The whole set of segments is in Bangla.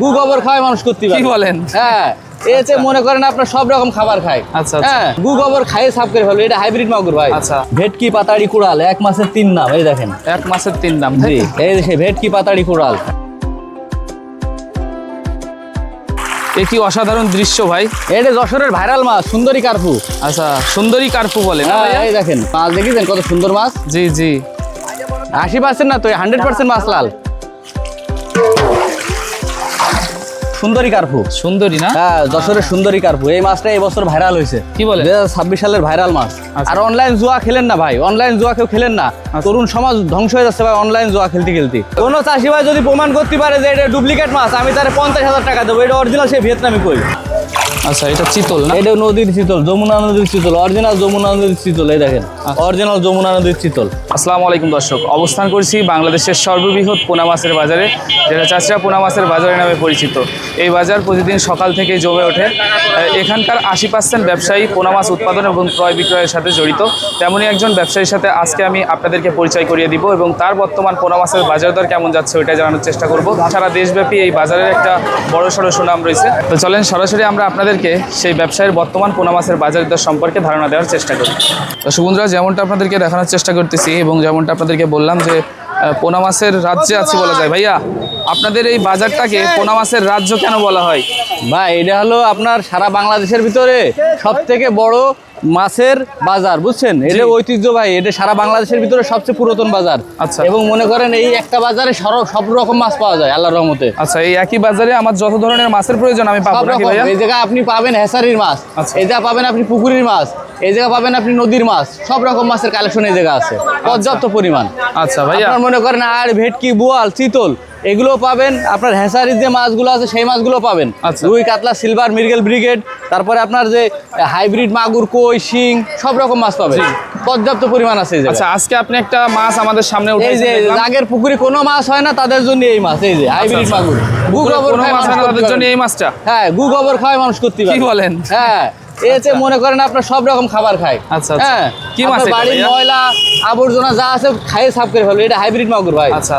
গু গোবর খায় মানুষ করতে পারে। কি বলেন? হ্যাঁ, এতে মনে করেন আপনার সব রকম খাবার খায়। আচ্ছা, হ্যাঁ, গু গোবর খাইয়ে সাফ করে ফেলবে। এটা হাইব্রিড মাগুর ভাই। আচ্ছা। ভেটকি পাতাড়ি কুড়াল 1 মাসের 3 নাম, এই দেখেন। 1 মাসের 3 দাম। জি, এই যে ভেটকি পাতাড়ি কুড়াল। এ কি অসাধারণ দৃশ্য ভাই। এটা যশোরের ভাইরাল মাছ সুন্দরী কার্পু। আচ্ছা, সুন্দরী কার্পু বলে না ভাইয়া? এই দেখেন মাছ দেখেছেন কত সুন্দর মাছ। জি জি। 80% না তো 100% মাছ লাল। সুন্দরী কার্পু। সুন্দরী না? হ্যাঁ, যশোরের সুন্দরী কার্পু। এই মাছটা এই বছর ভাইরাল হয়েছে। কি বলে? 2026 সালের ভাইরাল মাছ। আচ্ছা। আর অনলাইন জুয়া খেলেন না ভাই, অনলাইন জুয়া কেউ খেলেন না। তরুণ সমাজ ধ্বংস হয়ে যাচ্ছে ভাই অনলাইন জুয়া খেলতে খেলতে। কোনো চাষি ভাই যদি প্রমাণ করতে পারে যে এটা ডুপ্লিকেট মাছ, আমি তারে 50,000 টাকা দেবো। এটা অরিজিনাল সে ভিয়েতনামি কই। আচ্ছা, এটা চিতল না? এটা নদীর চিতল, যমুনা নদীর চিতল, অরিজিনাল যমুনা নদীর চিতল। এই দেখেন অরিজিনাল যমুনা নদীর চিতল। আসসালামু আলাইকুম দর্শক, অবস্থান করছি বাংলাদেশের সর্ববৃহৎ পোনা মাছের বাজারে, যেটা চাষিরা পোনা মাছের বাজারে নামে পরিচিত। এই বাজার প্রতিদিন সকাল থেকেই জমে ওঠে। এখানকার 80% ব্যবসায়ী পোনা মাছ উৎপাদন এবং ক্রয় বিক্রয়ের সাথে জড়িত। তেমনই একজন ব্যবসায়ীর সাথে আজকে আমি আপনাদেরকে পরিচয় করিয়ে দিব এবং তার বর্তমান পোনা মাছের বাজার দর কেমন যাচ্ছে ওইটাই জানানোর চেষ্টা করব। সারা দেশব্যাপী এই বাজারের একটা বড়সড় সুনাম রয়েছে। তো চলেন সরাসরি আমরা আপনাদেরকে সেই ব্যবসায়ীর বর্তমান পোনা মাছের বাজার দর সম্পর্কে ধারণা দেওয়ার চেষ্টা করি। তো সুবন্ধুরা, যেমনটা আপনাদেরকে দেখানোর চেষ্টা করতেছি এবং যেমনটা আপনাদেরকে বললাম যে পোনা মাছের রাজ্যে আছি বলা যায়। ভাইয়া, আপনাদের এই বাজারটাকে পোনা মাছের রাজ্য কেন বলা হয়? ভাই এটা হলো আপনার সারা বাংলাদেশের ভিতরে সব থেকে বড় মাছের বাজার, বুঝছেন? এটা ঐতিহ্য ভাই, এটা সারা বাংলাদেশের ভিতরে সবচেয়ে পুরাতন বাজার। আচ্ছা। এবং মনে করেন এই একটা বাজারে সব রকম মাছ পাওয়া যায় আল্লাহর রহমতে। আচ্ছা, এই একই বাজারে আমার যত ধরনের মাছের প্রয়োজন আমি পাবো সব নাকি রকম। ভাইয়া? এই জায়গায় আপনি পাবেন হেসারির মাছ, আচ্ছা। এই জায়গা পাবেন আপনি পুকুরের মাছ, এই জায়গা পাবেন আপনি নদীর মাছ। সব রকম মাছের কালেকশন এই জায়গা আছে পর্যাপ্ত পরিমাণ। আচ্ছা ভাইয়া, আপনার মনে করেন আর ভেটকি, বোয়াল, চিতল এগুলো পাবেন। আপনার হেসারির যে মাছগুলো আছে সেই মাছগুলো পাবেন। আচ্ছা। রুই, কাতলা, সিলভার, মৃগেল, ব্রিগেড, তারপরে আপনার যে হাইব্রিড মাগুর, কই, শিং সব রকম মাছ পাবেন। পর্যাপ্ত পরিমাণ আছে এই জায়গায়। আচ্ছা, আজকে আপনি একটা মাছ আমাদের সামনে এই উঠাইছেন যে দেখলাম। আগের পুকুরে কোনো মাছ হয় না তাদের জন্য এই মাছ, এই যে হাইব্রিড আচ্ছা। মাগুর। গু পুকুরে গোবর কোনো খায় মাছ হয় না মানুষ তাদের করতে জন্য পারে। এই মাছটা? হ্যাঁ, গু গোবর খায় মানুষ করতে পারে। কি বলেন? হ্যাঁ, এতে মনে করেন আপনার সব রকম খাবার খায়। আচ্ছা, আচ্ছা। হ্যাঁ, কি মাছ আপনার এটা বাড়ির ভাইয়া? ময়লা আবর্জনা যা আছে খাইয়ে সাফ করে ফেলবে। এটা হাইব্রিড মাগুর ভাই। আচ্ছা,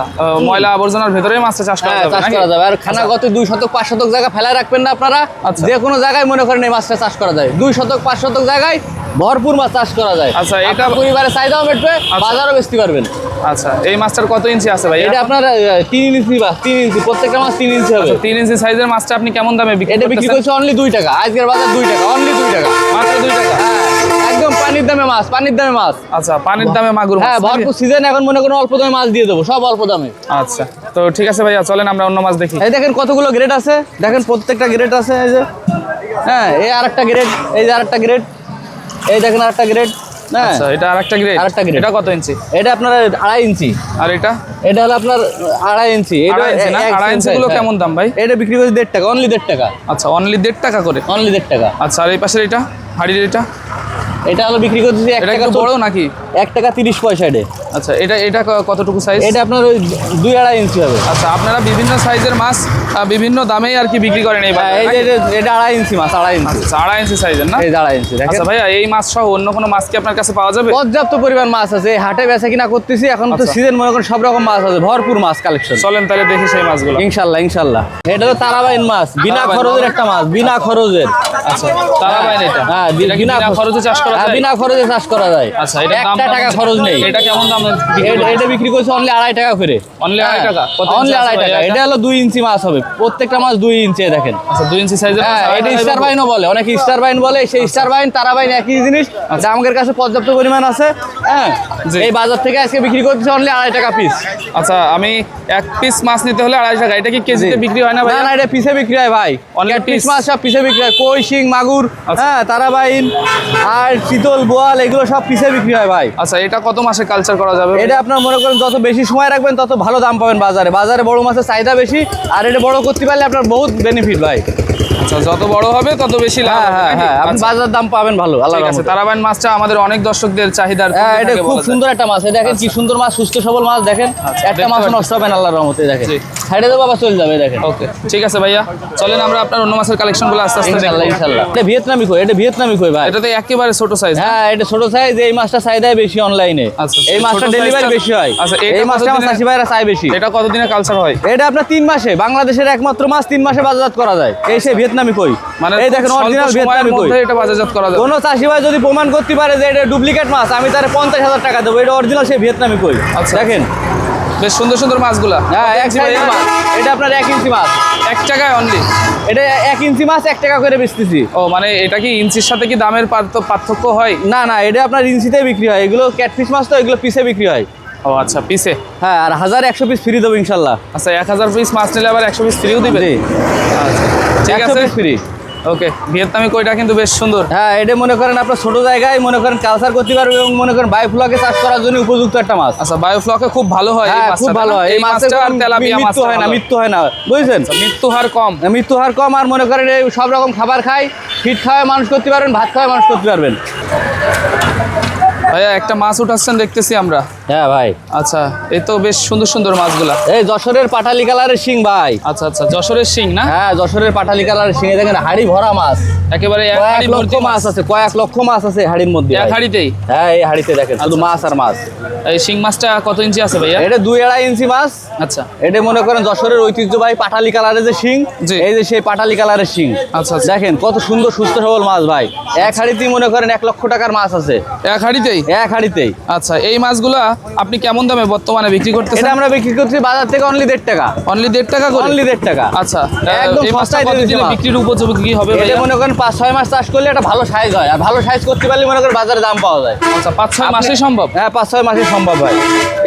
ময়লা আবর্জনার ভেতরে মাছটা চাষ করা হ্যাঁ, যাবে চাষ নাকি? করা যাবে। আর খানাগত 2 শতক 5 শতক জায়গা ফেলায় রাখবেন না আপনারা। আচ্ছা। যে কোনো জায়গায় মনে করেন এই মাছটা চাষ করা যায়। 2 শতক 5 শতক জায়গায় ভরপুর মাছ চাষ করা যায়। আচ্ছা, এটা আপনার পরিবারের চাহিদাও মেটবে, বাজারও বেচতে পারবেন। আচ্ছা, এই মাছটার কত ইঞ্চি আছে ভাই? এটা আপনার 3 ইঞ্চি মাছ, 3 ইঞ্চি প্রত্যেকটা মাছ 3 ইঞ্চি হবে। 3 ইঞ্চি সাইজের মাছটা আপনি কেমন দামে বিক্রি এটা বিক্রি করতেছেন? করছে অনলি 2 টাকা। আজকের বাজার 2 টাকা, অনলি 2 টাকা, মাত্র 2 টাকা? হ্যাঁ, একদম পানির দামে মাছ, পানির দামে মাছ। আচ্ছা, পানির দামে মাগুর মাছ হ্যাঁ, নাকি? ভরপুর সিজন। এখন মনে করেন অল্প দামে মাছ দিয়ে দেবো, সব অল্প দামে। আচ্ছা, তো ঠিক আছে ভাইয়া, চলেন আমরা অন্য মাছ দেখি। এই দেখেন কতগুলো গ্রেড আছে, দেখেন প্রত্যেকটা গ্রেড আছে। এই যে হ্যাঁ, এই আরেকটা গ্রেড, এই যে আরেকটা গ্রেড, এই দেখেন আরেকটা গ্রেড। হ্যাঁ, আচ্ছা, এটা আরেকটা গ্রেড। আরেকটা grade। এটা কত ইঞ্চি? এটা আপনার 2.5 ইঞ্চি। আর এটা? এটা হলো আপনার 2.5 ইঞ্চি। এটা 2.5 ইঞ্চি না? 2.5 ইঞ্চি গুলো কেমন দাম ভাই? এটা বিক্রি করছে 1.5 টাকা, অনলি 1.5 টাকা, আচ্ছা, অনলি 1.5 টাকা করে? অনলি 1.5 টাকা। আচ্ছা, আর এই পাশের এটা হাড়ির এটা? এটা হলো বিক্রি করছে 1 এটা টাকা একটু বড় নাকি? 1 টাকা 30 পয়সা। এটা আচ্ছা, এটা কতটুকু সাইজ? এটা আপনার ওই 2.5 ইঞ্চি হবে। আচ্ছা, আপনারা বিভিন্ন সাইজের মাছ বিভিন্ন দামেই আর কি বিক্রি করেন এই হ্যাঁ, বাজারে এই যে নাকি? এটা 2.5 ইঞ্চি মাছ, 2.5 ইঞ্চি। আচ্ছা, 2.5 ইঞ্চি সাইজের না? এই 2.5 ইঞ্চি দেখেন। আচ্ছা ভাইয়া, এই মাছ সহ অন্য কোনো মাছ কি আপনার কাছে পাওয়া যাবে? পর্যাপ্ত পরিমাণ মাছ আছে। এই হাটে বেচা কিনা করতেছি, এখন তো আচ্ছা। সিজন মনে করেন সব রকম মাছ আছে, ভরপুর মাছ কালেকশন। চলেন তাহলে দেখি সেই মাছগুলো। ইনশাল্লাহ, ইনশাল্লাহ। এটা তো তারাবাইন মাছ, বিনা তারাবাইন খরচের মাছ। একটা মাছ, বিনা খরচের। আচ্ছা, তারাবাইন এটা? হ্যাঁ, এটা কি বিনা খরচে চাষ করা হ্যাঁ, যায়? বিনা খরচে চাষ করা যায়। আচ্ছা, এটার দাম একটা টাকা খরচ নেই। এটা কেমন দাম এটা বিক্রি করছে অনলি 2.5 টাকা করে। অনলি 2.5 টাকা? কত অনলি ইঞ্চি আছে 2.5 টাকা। ভাইয়া এটা হলো 2 ইঞ্চি মাছ হবে, প্রত্যেকটা মাছ 2 ইঞ্চি। দেখেন, আচ্ছা, 2 ইঞ্চি সাইজের মাছ। হ্যাঁ, এটা 2.5 স্টার বাইনও বলে, অনেকে স্টার বাইন বলে। সেই স্টার বাইন তারাবাইন একই জিনিস। যা আমাদের কাছে পর্যাপ্ত পরিমাণ আছে। হ্যাঁ, জি। এই বাজার থেকে আজকে বিক্রি করতেছে অনলি 2.5 টাকা পিস। আচ্ছা, আমি 1 পিস মাছ নিতে হলে 2.5 টাকা। এটা কি কেজিতে বিক্রি হয় না ভাই? না না, এটা পিসে বিক্রি হয় ভাই। Only piece piece? মাছ সব পিসে বিক্রি হয়। কই, শিং, মাগুর, আচ্ছা। হ্যাঁ, তারাবাইন আর চিতল, বোয়াল এগুলো সব পিসে বিক্রি হয় ভাই। আচ্ছা, এটা কত মাসে কালচার করা যাবে? এটা আপনার মনে করেন যত বেশি সময় রাখবেন তত ভালো দাম পাবেন বাজারে। বাজারে বড় মাছের চাহিদা বেশি, আর এটা বড় করতে পারলে আপনার বহুত বেনিফিট ভাই। আচ্ছা, যত বড় হবে তত বেশি লাভ হ্যাঁ হবে হ্যাঁ নাকি? হ্যাঁ, আপনি আচ্ছা, বাজার দাম পাবেন ভালো, আল্লাহর ঠিক আছে। রহমতে। তারাবাইন মাছটা আমাদের অনেক দর্শকদের চাহিদার হ্যাঁ, পূর্ণ এটা থাকে খুব বলা যায়। সুন্দর একটা মাছ, এই দেখেন কি সুন্দর মাছ, সুস্থ সবল মাছ, দেখেন একটা দেখতে মাছ পাচ্ছি। নষ্ট হবে না আল্লাহর রহমতে, দেখেন জি। সাইডে তো বাবা চলে যাবে, দেখেন ওকে, ঠিক আছে ভাইয়া, চলেন আমরা আপনার অন্য মাছের কালেকশনগুলো আস্তে আস্তে ইনশাল্লাহ দেখবো। ইনশাল্লাহ। এটা ভিয়েতনামি কই, এটা ভিয়েতনামি কই ভাই। এটা তো একেবারে ছোট সাইজ। হ্যাঁ, এটা ছোট সাইজ, এই মাছটা চাহিদা বেশি অনলাইনে, আচ্ছা, এই মাছটা ছোট ডেলিভারি size টা- বেশি হয়, আচ্ছা, এটা এই মাছটা আমার কতদিনে- চাষি ভাইরা চাই বেশি। এটা কতদিনে কালচার হয়? এটা আপনার 3 মাসে, বাংলাদেশের একমাত্র মাছ 3 মাসে বাজারজাত করা যায়, এই সে ভিয়েতনামি কই, মানে এই খুব দেখেন স্বল্প অরিজিনাল সময়ের ভিয়েতনামি কই। মধ্যে এটা বাজারজাত করা যাবে। কোন চাষি ভাই যদি প্রমাণ করতে পারে যে এটা ডুপ্লিকেট মাছ, আমি তারে 50,000 টাকা দেবো, এটা অরিজিনাল সে ভিয়েতনামি কই। আচ্ছা। দেখেন, বেশ সুন্দর সুন্দর মাছগুলা। হ্যাঁ, কত এক ইঞ্চি সাইজের ভাইয়া? মাছ, এটা আপনার 1 ইঞ্চি মাছ, 1 টাকায় অনলি। এটা 1 ইঞ্চি মাছ 1 টাকা করে বেচতেছি। ও মানে এটা কি ইঞ্চির সাথে কি দামের পার্থক্য হয়? না না, এটা আপনার ইঞ্চিতে বিক্রি হয়, এগুলো ক্যাটফিশ মাছ তো, এগুলো পিসে বিক্রি হয়। ও আচ্ছা, পিসে। হ্যাঁ, আর 1100 পিস ফ্রি দেবো ইনশাল্লাহ। আচ্ছা, 1000 পিস মাছ নিলে আবার 100 পিস ফ্রিও দিবে? জি, আচ্ছা, ঠিক 100 আছে। Piece free. ওকে, ভিয়েতনামি কইটা কিন্তু বেশ সুন্দর। হ্যাঁ, এটা মনে করেন আপনার ছোট জায়গায় মনে করেন কালচার করতে পারবে এবং মনে করেন বায়োফ্লকে চাষ করার জন্য উপযুক্ত একটা মাছ। আচ্ছা, বায়োফ্লকে খুব ভালো হয় এই হ্যাঁ, মাছটা, খুব ভালো তাই না? হয় এই মাছের মাছটা আর কোনো তেলাপিয়া মৃত্যু মাছটা হয় না, ভালো। মৃত্যু হয় না, বুঝছেন? মৃত্যু হার কম। মৃত্যু হার কম, আর মনে করেন এই সব রকম খাবার খায়, ফিট খাওয়ায় মানুষ করতে পারবেন, ভাত খাওয়ায় মানুষ করতে পারবেন। ভাইয়া একটা মাছ উঠাচ্ছেন দেখতেছি আমরা। হ্যাঁ ভাই, আচ্ছা, এই তো বেশ সুন্দর সুন্দর মাছগুলা। এই যশোরের পাটালি কালারের শিং ভাই। আচ্ছা আচ্ছা, যশোরের শিং না? হ্যাঁ, যশোরের পাটালি কালারের শিং, এই দেখেন হাড়ি ভরা মাছ, একেবারে এক কয়েক হাঁড়ি লক্ষ ভর্তি মাছ আছে, কয়েক লক্ষ মাছ আছে এই হাড়ির মধ্যে এক ভাই। হাঁড়িতেই? হ্যাঁ, এই হাড়িতে দেখেন শুধু মাছ আর মাছ। এই শিং মাছটা কত ইঞ্চি আছে ভাইয়া? এটা 2-2.5 ইঞ্চি মাছ। আচ্ছা এটা মনে করেন যশোরের ঐতিহ্যবাহী পাটালি কালারের যে শিং, জি। এই যে সেই পাটালি কালারের শিং। আচ্ছা, আচ্ছা। দেখেন কত সুন্দর সুস্থ সবল মাছ ভাই, এক হাড়িতেই মনে করেন 1 লক্ষ টাকার মাছ আছে এক হাঁড়িতেই? এক হাড়িতেই। আচ্ছা, এই মাছগুলা আপনি কেমন দামে বর্তমানে বিক্রি করতেছেন? এটা আমরা বিক্রি করছি বাজার থেকে অনলি 1.5 টাকা, অনলি 1.5 টাকা করে? অনলি 1.5 টাকা। আচ্ছা, একদম এই মাছটা সস্তায় দিয়ে দিচ্ছি কতদিনে মাছ। বিক্রির উপযোগী হবে এটা ভাইয়া? মনে করেন 5-6 মাস চাষ করলে একটা ভালো সাইজ হয়, আর ভালো সাইজ করতে পারলে মনে করেন বাজারে দাম পাওয়া যায়। আচ্ছা, 5-6 মাসেই আপনি- সম্ভব? হ্যাঁ, 5-6 মাসে সম্ভব হয়।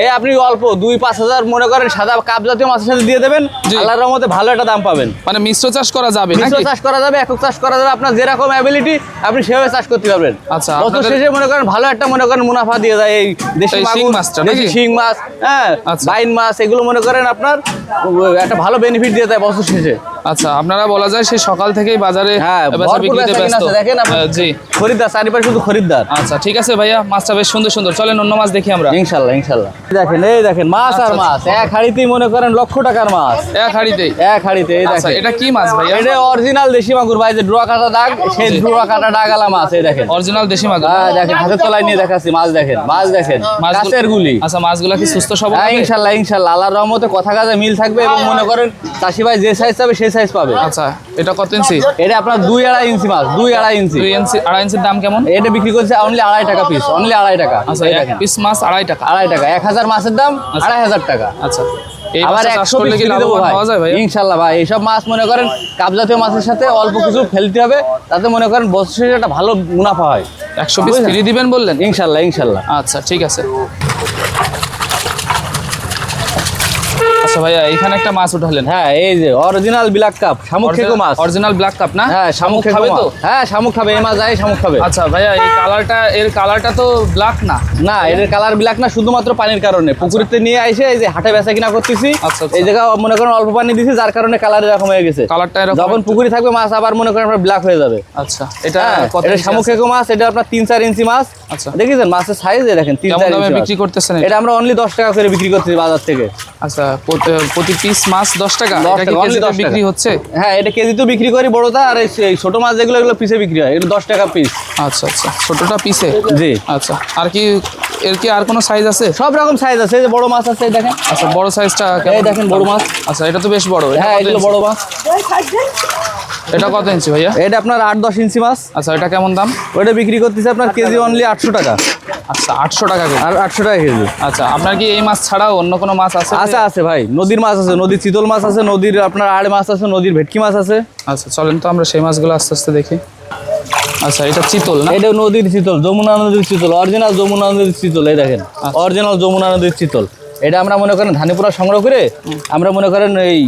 এই আপনি অল্প 2-5 হাজার মনে করেন সাদা কাপ জাতীয় মাছের সাথে দিয়ে দেবেন, জি। আল্লাহর রহমতে ভালো একটা দাম পাবেন। মানে মিশ্র চাষ করা যাবে মিশ্র নাকি? চাষ করা যাবে, একক চাষ করা যাবে, আপনার যেরকম অ্যাবিলিটি আপনি সেভাবে চাষ করতে পারবেন। আচ্ছা, বছর আপনাদের- শেষে মনে করেন ভালো একটা মনে করেন মুনাফা দিয়ে যায় এই দেশি এই শিং মাগুর, মাছটা দেশি নাকি? শিং মাছ, হ্যাঁ, আচ্ছা। বাইন মাছ, এগুলো মনে করেন আপনার একটা ভালো বেনিফিট দিয়ে দেয় বছর শেষে। আচ্ছা, আপনারা বলা যায় সেই সকাল থেকেই বাজারে হ্যাঁ, বেচা ভরপুর বিক্রিতে বেচাকেনা ব্যস্ত। আছে, দেখেন আপনার জি। খরিদ্দার চারিপাশে শুধু খরিদ্দার। আচ্ছা, ঠিক আছে ভাইয়া, মাছটা বেশ সুন্দর সুন্দর। চলেন অন্য মাছ দেখি আমরা। ইনশাল্লাহ ইনশাল্লাহ। দেখেন, এই দেখেন মাছ আর আচ্ছা, মাছ, এক হাড়িতেই মনে করেন লক্ষ টাকার মাছ, এক হাঁড়িতেই? এক হাড়িতে। এই আচ্ছা, দেখেন এটা কি মাছ ভাইয়া? এটা অরিজিনাল দেশি মাগুর ভাই, যে ডোয়া কাটা দাগ, সেই ডোয়া কাটা দাগালা মাছ। এই দেখেন, অরিজিনাল দেশি মাছ? হ্যাঁ, দেখেন হাতের তলায় নিয়ে দেখাচ্ছি মাছ, দেখেন মাছ, দেখেন কাছের গুলি। আচ্ছা, মাছগুলা কি সুস্থ সবল হ্যাঁ, হবে? ইনশাল্লাহ ইনশাল্লাহ, আল্লাহর রহমতে কথা কাজে মিল থাকবে এবং মনে করেন চাষি ভাই যে সাইজ পাবে সেই সাইজ পাবে। আচ্ছা, এটা কত ইঞ্চি? এটা আপনার 2-2.5 ইঞ্চি মাছ, 2-2.5 ইঞ্চি। 2 ইঞ্চি, 2.5 ইঞ্চির দাম কেমন? এটা বিক্রি করছে অনলি 2.5 টাকা পিস, অনলি 2.5 টাকা। আচ্ছা, এই এক দেখেন পিস মাছ 2.5 টাকা? 2.5 টাকা, 1000 মাছের দাম 2.500 টাকা। আচ্ছা, এই আবার মাছটা চাষ 100 করলে পিস কি ফ্রি দেবো লাভবান ভাই পাওয়া যায় ভাই? ইনশাল্লাহ ভাই। এইসব মাছ মনে করেন কাপ জাতীয় মাছের সাথে অল্প কিছু ফেলতে হবে, তাতে মনে করেন বছর শেষে একটা ভালো মুনাফা হয়। 100 পিস বুঝলেন? ফ্রি দিবেন বললেন? ইনশাল্লাহ ইনশাল্লাহ। আচ্ছা, ঠিক আছে। আচ্ছা ভাইয়া, এখানে একটা মাছ উঠালেন। হ্যাঁ, এই যে অরিজিনাল ব্ল্যাক কাপ শামুক খেকো মাছ। অরিজিনাল ব্ল্যাক কাপ না? হ্যাঁ, শামুক খেকো খাবে মাছ। তো? হ্যাঁ, শামুক খাবে, এই মাছ যায় শামুক খাবে। আচ্ছা ভাইয়া, এর কালারটা তো ব্ল্যাক না? না, এর কালার ব্ল্যাক না, শুধুমাত্র পানির কারণে পুকুরিতে নিয়ে আইসে এই যে হাটে বেচা কিনা করতেছি। আচ্ছা, আচ্ছা। এই জায়গা মনে করেন অল্প পানি দিছি, যার কারণে কালার এরকম হয়ে গেছে। কালারটা এরকম? যখন পুকুরি থাকবে মাছ আবার মনে করেন আপনার ব্ল্যাক হয়ে যাবে। আচ্ছা, এটা হ্যাঁ, কত এটা ইঞ্চি শামুক আছে? খেকো মাছ, এটা আপনার 3-4 ইঞ্চি মাছ। আচ্ছা। দেখেছেন মাছের সাইজ, দেখেন কেমন 3-4 দামে ইঞ্চি বিক্রি মাছ। করতেছেন এটা আমরা অনলি 10 টাকা করে বিক্রি করতেছি বাজার থেকে। আচ্ছা, প্রতি পিস মাছ 10 টাকা? 10 এটা কি টাকা, only কেজিতে 10 টাকা। বিক্রি হচ্ছে? হ্যাঁ, এটা কেজিতেও বিক্রি করি বড়টা, আর এই ছোট মাছ যেগুলো এগুলো পিসে বিক্রি হয়, এটা 10 টাকা পিস। আচ্ছা আচ্ছা, ছোটটা পিসে? জি। আচ্ছা, আর কি এর কি আর কোনো সাইজ আছে? সব রকম সাইজ আছে, এই যে বড় মাছ আছে, এই দেখেন। আচ্ছা, বড় সাইজটা এই দেখেন বড় মাছ। আচ্ছা, এটা তো বেশ বড়। এটা হ্যাঁ, কত এগুলো ইঞ্চি? বড় মাছ। এটা কত ইঞ্চি ভাইয়া? এটা আপনার 8-10 ইঞ্চি মাছ। আচ্ছা, এটা কেমন দাম? ওইটা বিক্রি করতেছে আপনার কেজি অনলি 800 টাকা। আচ্ছা, 800 টাকা করে? আর 800 টাকা কেজি। আচ্ছা, আপনার কি এই মাছ ছাড়াও অন্য কোনো মাছ আছে? আছে ভাই, নদীর মাছ আছে, নদীর চিতল মাছ আছে, নদীর আপনার আড় মাছ আছে, নদীর ভেটকি মাছ আছে। আচ্ছা, চলেন তো আমরা সেই মাছগুলো আস্তে আস্তে দেখি। আচ্ছা, এটা চিতল না? এটা নদীর চিতল, যমুনা নদীর চিতল, অরিজিনাল যমুনা নদীর চিতল। এই দেখেন অরিজিনাল যমুনা নদীর চিতল। এটা আমরা মনে করেন ধানেপুরা সংগ্রহ করে আমরা মনে করেন এই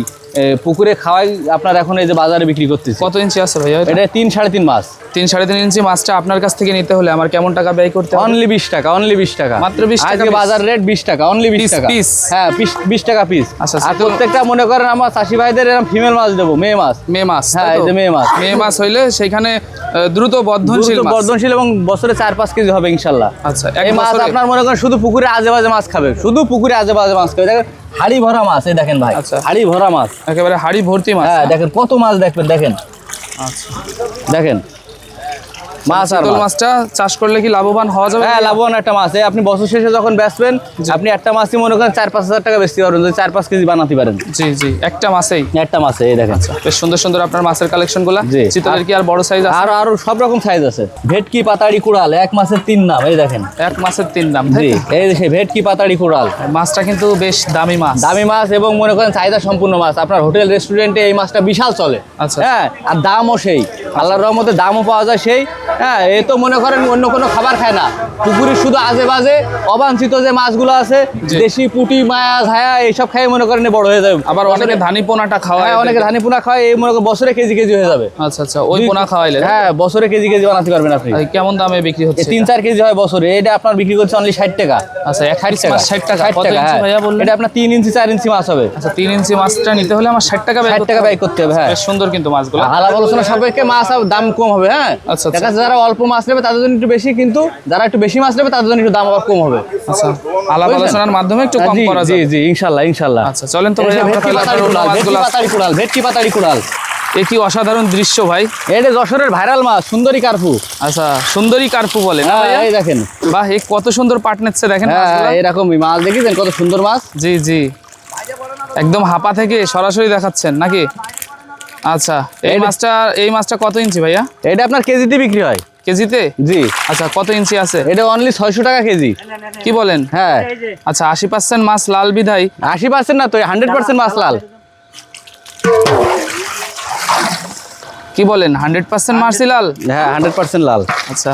পুকুরে খাওয়াই আপনার এখন এই যে বাজারে বিক্রি করতেছি। কত ইঞ্চি আছে ভাইয়া এটা? এটা 3-3.5 মাছ। 3-3.5 ইঞ্চি মাছটা আপনার কাছ থেকে নিতে হলে আমার কেমন টাকা ব্যয় করতে হবে? অনলি 20 টাকা, অনলি 20 টাকা, মাত্র 20 টাকা আজকে piece? বাজার রেট 20 টাকা, অনলি 20 টাকা পিস? হ্যাঁ 20 টাকা পিস। আচ্ছা, আর প্রত্যেকটা মনে করেন আমার চাষি ভাইদের এরকম ফিমেল মাছ দেবো, মেয়ে মাছ। মেয়ে মাছ? হ্যাঁ, এই যে মেয়ে মাছ। মেয়ে মাছ হইলে সেখানে দ্রুত বর্ধনশীল মাছ। বর্ধনশীল এবং বছরে 4-5 কেজি হবে ইনশাল্লাহ। আচ্ছা, এই মাছ আপনার মনে করেন শুধু পুকুরে আজে বাজে মাছ খাবে, শুধু পুকুরে আজে বাজে মাছ খাবে। দেখেন হাড়ি ভরা মাছ, এই দেখেন ভাই, আচ্ছা। হাড়ি ভরা মাছ, একেবারে হাড়ি ভর্তি মাছ। হ্যাঁ দেখেন কত মাছ দেখবেন, দেখেন আচ্ছা, দেখেন মাছ আর চিতল মাছ। মাছটা চাষ করলে কি লাভবান হওয়া যাবে? হ্যাঁ লাভবান একটা মাছ। এই আপনি বছর শেষে যখন বেচবেন, আপনি একটা মাছই মনে করেন 4-5 হাজার টাকা বেচতে পারবেন যদি 4-5 কেজি বানাতে পারেন। জি জি, একটা মাছেই? একটা মাছে এই দেখেন বেশ সুন্দর সুন্দর আপনার মাছের কালেকশন গুলা। জি। চিতলের কি আর বড় সাইজ আছে? আরো আরো সব রকম সাইজ আছে। ভেটকি, পাতাড়ি, কুড়াল, এক মাছের 3 নাম, এই দেখেন। এক মাছের 3 দাম, তাই জি, তো? এই যে ভেটকি, পাতাড়ি, কুড়াল মাছটা কিন্তু বেশ দামি মাছ। দামি মাছ এবং মনে করেন চাহিদা সম্পূর্ণ মাছ। আপনার হোটেল রেস্টুরেন্টে এই মাছটা বিশাল চলে। আচ্ছা। হ্যাঁ, আর দামও সেই, আল্লাহর রহমতে দামও পাওয়া যায় সেই। হ্যাঁ, এ তো মনে করেন অন্য কোনো খাবার খায় না। পুকুরে শুধু আজে বাজে অবাঞ্ছিত যে মাছগুলো আছে, জি। দেশি পুঁটি, মায়া, ঝায়া এইসব খাই মনে করেন এ বড় হয়ে যাবে। আবার অনেকে ধানি পোনাটা খাওয়ায়। হ্যাঁ, অনেকে ধানি পোনা খায়, এই মনে করেন বছরে কেজি কেজি হয়ে যাবে। আচ্ছা আচ্ছা, ওই পোনা খাওয়াইলে? হ্যাঁ, বছরে কেজি কেজি বানাতে পারবেন আপনি। কেমন দামে বিক্রি হচ্ছে? 3-4 কেজি হয় বছরে। এটা আপনার বিক্রি করছে অনলি 60 টাকা। আচ্ছা, এক পিস মাছ 60 টাকা। 60 কত টাকা, ইঞ্চি হ্যাঁ। ভাইয়া বললেন? এটা আপনার 3 ইঞ্চি 4 ইঞ্চি মাছ হবে। আচ্ছা, 3 ইঞ্চি মাছটা নিতে হলে আমার 60 টাকা ব্যয় 60 টাকা ব্যয় করতে হবে। হ্যাঁ, বেশ সুন্দর কিন্তু মাছগুলো। আলাপ আলোচনা সাপেক্ষে মাছ আর দাম কম হবে। হ্যাঁ, আচ্ছা, দেখা যাচ্ছে যারা অল্প মাছ নেবে তাদের জন্য একটু বেশি, কিন্তু যারা একটু বেশি মাছ নেবে তাদের জন্য একটু দাম আবার কম হবে। আচ্ছা, আলাপ বুঝলেন? আলোচনার মাধ্যমে একটু কম জি, করা জি যায়। জি, ইনশাআল্লাহ ইনশাআল্লাহ। আচ্ছা, চলেন তো ভাই এই যে আমরা ভেটকি, তাহলে পাতাড়ি, আপনার অন্য কুড়াল, ভেটকি, মাছগুলো। পাতাড়ি, কুড়াল, ভেটকি, পাতাড়ি, কুড়াল। এ কি অসাধারণ দৃশ্য ভাই! এটা যশোরের ভাইরাল মাছ, সুন্দরী কার্পু। আচ্ছা, সুন্দরী কার্পু বলে না হ্যাঁ, ভাইয়া? এই দেখেন। বাহ, এই কত সুন্দর পাট নেচ্ছে দেখেন হ্যাঁ, মাছগুলো। এরকমই মাছ দেখেছেন কত সুন্দর মাছ। জি জি, একদম হাপা থেকে সরাসরি দেখাচ্ছেন নাকি? আচ্ছা, এই মাছটা কত ইঞ্চি ভাইয়া? এটা আপনার কেজিতে বিক্রি হয়। কেজিতে? জি। আচ্ছা, কত ইঞ্চি আছে? এটা অনলি 600 টাকা কেজি। কি বলেন? হ্যাঁ, আচ্ছা, 80% মাছ লাল বিধাই। 80% না তো, 100% মাছ লাল। কি বলেন, 100% মাছই লাল? হ্যাঁ, 100% লাল। আচ্ছা,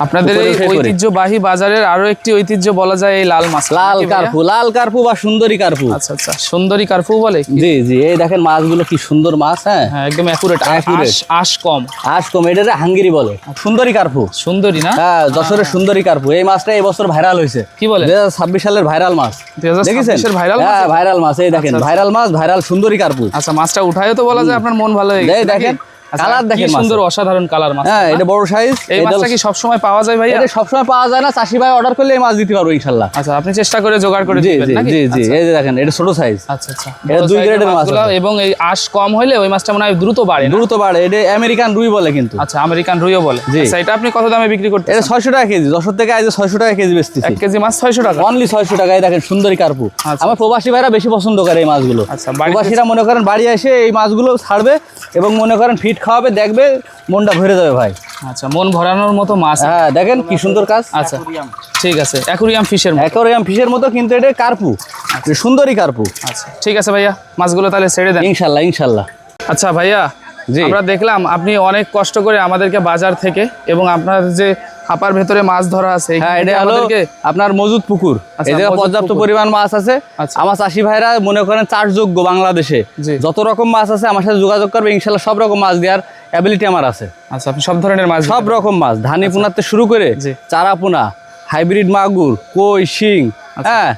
আপনাদের এই উপরে উঠে পড়ে। ঐতিহ্যবাহী বাজারের আরো একটি ঐতিহ্য বলা যায় এই লাল মাছ। লাল নাকি ভাইয়া? কার্পু, লাল কার্পু বা সুন্দরী কার্পু। আচ্ছা আচ্ছা, সুন্দরী কার্পু বলে? জি জি, এই দেখেন মাছগুলো কি সুন্দর মাছ। হ্যাঁ, হ্যাঁ, একদম অ্যাকুরেট। Accurate। আশ কম। আজ কম, এটা হাঙ্গেরি বলে, সুন্দরী কার্পু। সুন্দরী না? হ্যাঁ, যশোরের সুন্দরী কার্পু। এই মাছটা এই বছর ভাইরাল হয়েছে। কি বলে? 2026 সালের ভাইরাল মাছ। 2026 এর ভাইরাল মাছ? হ্যাঁ, ভাইরাল মাছ। এই দেখেন আচ্ছা, ভাইরাল মাছ, ভাইরাল সুন্দরী কার্পু। আচ্ছা, মাছটা উঠায়ও তো বলা যায় আপনার মন ভালো হয়ে এই গেছে দেখেন, নাকি? আচ্ছা, কালার কি দেখেন সুন্দর মাছের। অসাধারণ কালার মাছ। হ্যাঁ, এটা বড় সাইজ। এই মাছটা কি সব সময় পাওয়া যায় ভাইয়া? এটা সবসময় পাওয়া যায় না, চাষি ভাই অর্ডার করলে এই মাছ দিতে পারবো ইনশাল্লাহ। আচ্ছা, আপনি চেষ্টা করে জোগাড় করে জি দিবেন জি নাকি? জি জি, আচ্ছা, এই যে দেখেন এটা ছোট সাইজ। আচ্ছা আচ্ছা, এটা বড় 2 size এর গ্রেডের মাছ মাছগুলো আছে। এবং এই আঁশ কম হলে ওই মাছটা মনে হয় দ্রুত বাড়ে না? দ্রুত বাড়ে। এটা আমেরিকান রুই বলে কিন্তু। আচ্ছা, আমেরিকান রুইও বলে। জি। আচ্ছা, এটা আপনি কত দামে বিক্রি এটা করতেছেন? 600 টাকা কেজি। যশোর থেকে আজ 600 টাকা কেজি বেচতেছি। 1 কেজি মাছ 600 টাকা? অনলি 600 টাকা। এই দেখেন সুন্দরী কার্পু। আচ্ছা। আমার প্রবাসী ভাইরা বেশি পছন্দ করে এই মাছগুলো। আচ্ছা, বাড়িতে- প্রবাসীরা মনে করেন বাড়ি এসে এই মাছগুলো ছাড়বে এবং মনে করেন ফিট খাওয়াবে, দেখবে মনটা ভরে যাবে ভাই। আচ্ছা, মন ভরানোর মতো মাছ। হ্যাঁ, দেখেন কি সুন্দর কাজ। আচ্ছা, ঠিক আছে, অ্যাকুরিয়াম ফিশের মতো। অ্যাকোয়ারিয়াম ফিশের মতো, কিন্তু এটা কার্পু, সুন্দরী কার্পু। আচ্ছা, ঠিক আছে ভাইয়া, মাছগুলো তাহলে ছেড়ে দেন। ইনশাল্লাহ ইনশাল্লাহ। আচ্ছা ভাইয়া, জি। আমরা দেখলাম আপনি অনেক কষ্ট করে আমাদেরকে বাজার থেকে এবং আপনার যে হাপার ভেতরে মাছ ধরা আছে হ্যাঁ, এখান এটা থেকে হলো আমাদেরকে আপনার মজুদ পুকুর। আচ্ছা, এই জায়গায় মজুদ পর্যাপ্ত পুকুর। পরিমাণ মাছ আছে। আচ্ছা। আমার চাষি ভাইরা মনে করেন চাষযোগ্য বাংলাদেশে জি। যত রকম মাছ আছে আমার সাথে যোগাযোগ করবে, ইনশাল্লাহ সব রকম মাছ দেওয়ার অ্যাবিলিটি আমার আছে। আচ্ছা, আপনি সব ধরনের মাছ সব রকম মাছ, ধানি পোনাতে শুরু করে জি। চারা পোনা, হাইব্রিড মাগুর, কই, শিং, হ্যাঁ,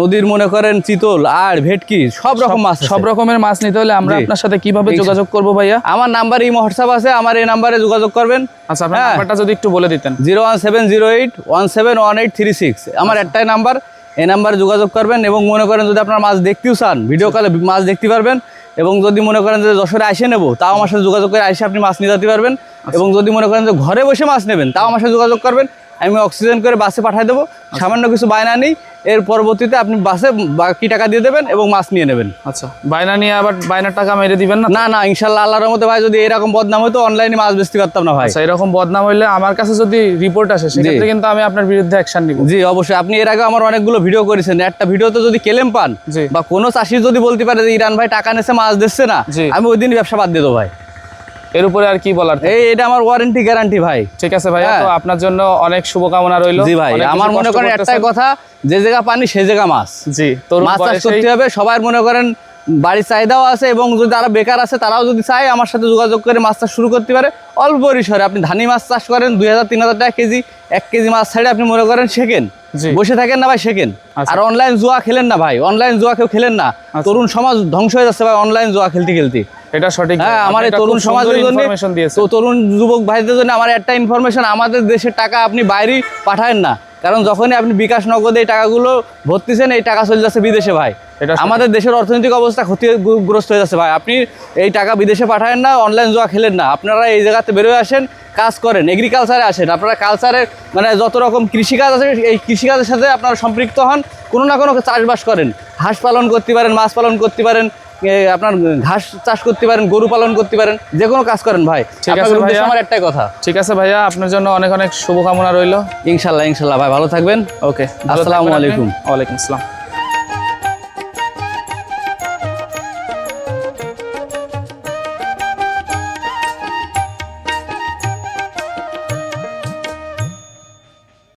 নদীর মনে করেন চিতল, আর ভেটকি, সব রকম মাছ আছে। সব রকমের মাছ নিতে হলে আমরা জি। আপনার সাথে কিভাবে এই- যোগাযোগ করব ভাইয়া? আমার নাম্বার এই হোয়াটসঅ্যাপ আছে, আমার এই নাম্বারে যোগাযোগ করবেন। আচ্ছা, আপনার হ্যাঁ। নাম্বারটা যদি একটু বলে দিতেন। 01708171836 আমার একটাই নাম্বার। এই নাম্বারে যোগাযোগ করবেন এবং মনে করেন যদি আপনার মাছ দেখতেও চান, ভিডিও কলে মাছ দেখতে পারবেন। এবং যদি মনে করেন যে যশোরে আসে নেবো, তাও আমার সাথে যোগাযোগ করে এসে আপনি মাছ নিয়ে যেতে পারবেন। এবং যদি মনে করেন যে ঘরে বসে মাছ নেবেন, তাও আমার সাথে যোগাযোগ করবেন। আমি অক্সিজেন করে বাসে পাঠিয়ে দেবো, সামান্য কিছু বায়না নেই। এর পরবর্তীতে আপনি বাসে বাকি টাকা দিয়ে দেবেন এবং মাছ নিয়ে নেবেন। আচ্ছা, বায়না নিয়ে আবার বায়নার টাকা মেরে দিবেন না? না না, ইনশাল্লাহ আল্লাহর রহমতে ভাই, যদি এরকম বদনাম হতো অনলাইনে মাছ বেচতে পারতাম না ভাই। আচ্ছা, এরকম বদনাম হইলে আমার কাছে যদি রিপোর্ট আসে সেক্ষেত্রে কিন্তু আমি আপনার বিরুদ্ধে অ্যাকশন নিব। জি অবশ্যই। আপনি এর আগে আমার অনেকগুলো ভিডিও করেছেন, একটা ভিডিওতে যদি ক্লেম পান জি। বা কোনো চাষি যদি বলতে পারে যে ইরান ভাই টাকা নেছে মাছ দিচ্ছে না, জি। আমি ওই দিন ব্যবসা বাদ দিয়ে দেবো ভাই। এর উপরে আর কি বলার? এটা আমার ওয়ারেন্টি গ্যারান্টি ভাই। ঠিক আছে ভাইয়া, হ্যাঁ। তো আপনার জন্য অনেক শুভকামনা রইল। জি ভাই, অনেক আমার বেশি মনে কষ্ট করেন করতেছেন। একটাই কথা, যে জায়গা পানি সে জায়গা মাছ। জি, তরুণ মাছ চাষ বয়সেই- করতে হবে। সবাই মনে করেন বাড়ির চাহিদাও আছে, এবং যদি যারা বেকার আছে তারাও যদি চায় আমার সাথে যোগাযোগ করে মাছ চাষ শুরু করতে পারে। অল্প পরিসরে আপনি ধানি মাছ চাষ করেন 2000-3000 টাকা কেজি, 1 কেজি মাছ ছাড়ে আপনি মনে করেন শেখেন, জি। বসে থাকেন না ভাই, শেখেন। আচ্ছা। আর অনলাইন জুয়া খেলেন না ভাই, অনলাইন জুয়া কেউ খেলেন না। তরুণ সমাজ ধ্বংস হয়ে যাচ্ছে ভাই অনলাইন জুয়া খেলতে খেলতে। এটা সঠিক। হ্যাঁ, আমার এই তরুণ সমাজের জন্য, তো তরুণ যুবক ভাইদের জন্য আমার একটা ইনফরমেশন, আমাদের দেশের টাকা আপনি বাইরেই পাঠায়েন না, কারণ যখনই আপনি বিকাশ নগদে এই টাকাগুলো ভর্তিছেন, এই টাকা চলে যাচ্ছে বিদেশে ভাই। আমাদের দেশের অর্থনৈতিক অবস্থা ক্ষতিগ্রস্ত হয়ে যাচ্ছে ভাই। আপনি এই টাকা বিদেশে পাঠায়েন না, অনলাইন জুয়া খেলেন না। আপনারা এই জায়গাতে বেরোয় আসেন, কাজ করেন, এগ্রিকালচারে আসেন। আপনারা কালচারের মানে যত রকম কৃষিকাজ আছে এই কৃষিকাজের সাথে আপনারা সম্পৃক্ত হন, কোনো না কোনো চাষবাস করেন। হাঁস পালন করতে পারেন, মাছ পালন করতে পারেন, আপনার ঘাস চাষ করতে পারেন, গরু পালন করতে পারেন, যে কোনো কাজ করেন ভাই। ঠিক আছে ভাইয়া, আমার একটাই কথা। ঠিক আছে ভাইয়া, আপনার জন্য অনেক অনেক শুভকামনা রইল। ইনশাল্লাহ ইনশাল্লাহ ভাই, ভালো থাকবেন। ওকে, আসসালামু আলাইকুম। ওয়ালাইকুম আসসালাম।